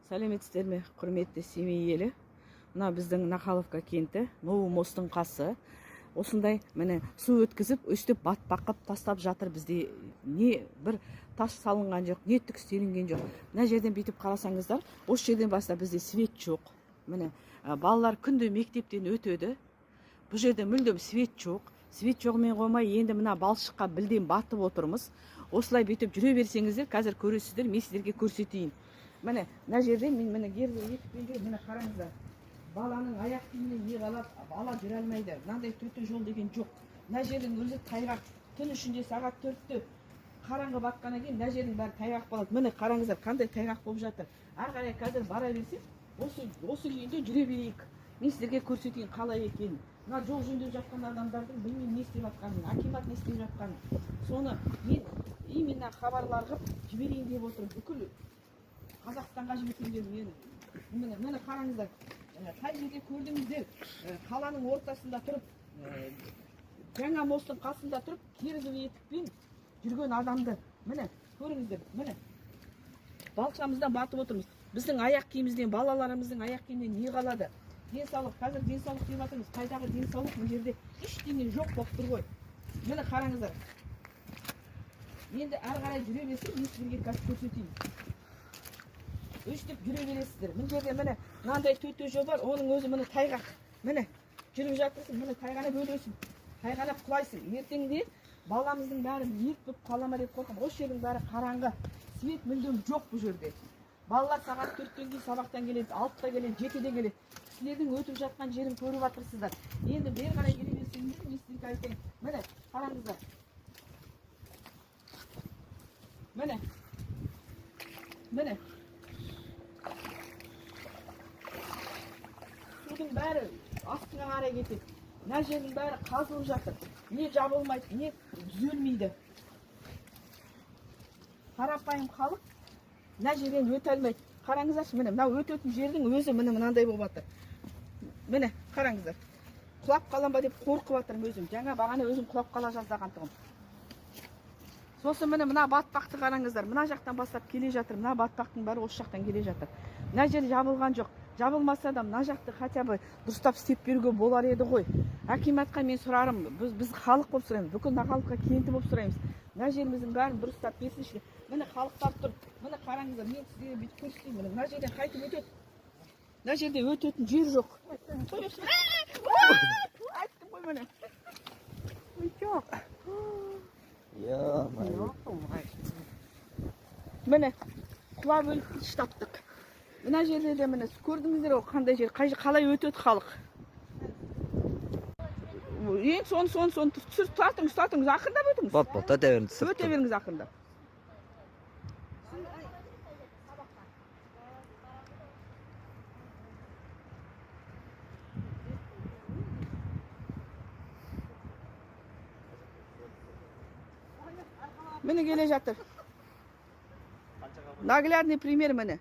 Сәлеметсіздер ме, құрметті Семей елі. Мына біздің Нахаловка кенті, Новый мосттың қасы. Осындай міне су өткізіп, өстіп батпақып тастап жатыр. Бізде не бір тас салынған жоқ, не түк істелінген жоқ. Мына жерден бүйтіп қарасаңыздар, осы жерден бастап бізде свет жоқ. Міне балалар күнде мектептен өтеді. Бұл жерде мүлдем свет жоқ. Свет жоғымен қоймай, енді мына балшыққа білден батып отырмыз. Осылай бүйтіп жүре берсеңіздер, қазір көресіздер, мен сіздерге көрсетейін. Міне мына жерде мен міне герді етіппен жүр, міне қараңыздар. Баланың аяқ киімінен не қалап, бала жүре алмайды. Мынандай төте жол деген жоқ. Мына жердің өзі тайғақ. Түн ішінде сағат 4-те қараңғы батқаннан кейін мына жердің бәрі тайғақ болады. Міне қараңыздар, қандай тайғақ болып жатыр. Ары қарай қазір бара берсек, осы күйінде жүре берейік. Мен сіздерге көрсетейін қалай екенін. Мына жол жөндеп жатқан адамдардың білмеймін не істеп жатқанын, акимат не істеп жатқанын. Соны мен именно хабарлар қылып жіберейін деп отырмын. Бүкіл Қазақстанға жіберсеңдер мені қараңыздар. Қай жерде көрдіңіздер, қаланың ортасында тұрып, жаңа мосттың қасында тұрып, керзі етікпен жүрген адамды. Міне, көріңіздер, міне. Балшамыздан батып отырмыз. Біздің аяқ киімімізден, балаларымыздың аяқ киімінен не қалады? Денсаулық, қазір денсаулық деп жатырмыз. Қайдағы денсаулық бұл жерде ештеңе жоқ болып тұр ғой. Міне қараңыздар. Енді ары қарай жүре берсек, мен сіздерге қазір көрсетейін. Өстіп жүре бересіздер. Мына жерде міне мынандай төте жол бар, оның өзі міне тайғақ. Міне жүріп жатырсың, міне тайғанап өлесің. Тайғанап құлайсың. Ертеңде баламыздың бәрі мерт болып қала ма деп қорқамын. Осы жердің бәрі қараңғы. Свет мүлдем жоқ бұл жерде. Балалар сағат 4-тен кейін сабақтан келеді, 6-та келеді, 7-де келеді. Сіздердің өтіп жатқан жерін көріп жатырсыздар. Енді бері қарай келе берсеңіздер, мен сіздерге айтайын. Міне қараңыздар. Міне. Міне. Судың бәрі астына қарай кетеді. Мына жердің бәрі қазылып жатыр. Не жабылмайды, не түзелмейді. Қарапайым халық мына жерден өте алмайды. Қараңыздаршы, міне мына өтетін жердің өзі міне мынандай болып жатыр. Міне қараңыздар. Құлап қалам ба деп қорқып жатырмын өзім. Жаңа бағана өзім құлап қала жаздағантығым. Сосын міне мына батпақты қараңыздар. Мына жақтан бастап келе жатыр. Мына батпақтың бәрі осы жақтан келе жатыр. Мына жер жабылған жоқ. Жабылмаса да мына жақты хотя бы дұрыстап істеп беруге болар еді ғой. Акиматқа мен сұрарым. Біз халық болып сұраймыз. Бүкіл Нахаловка кенті болып сұраймыз. Мына жеріміздің бәрін дұрыстап берсінші. Міне халықтар тұр. Міне қараңыздар, мен сізге бүйтіп көрсетейін. Мына жерден қайтып өтеді. Мына жерде өтетін жер жоқ. Айттым ғой міне. Жоқ. Міне құлап өліп таптық. Мына жерде де міне көрдіңіздер ғой қандай жер, қалай өтеді халық. Ең соны тұратыңыз, ақырындап өтіңіз. Бат, өте беріңіз. Өте беріңіз ақырындап. Міне келе жатыр. Наглядный пример міне.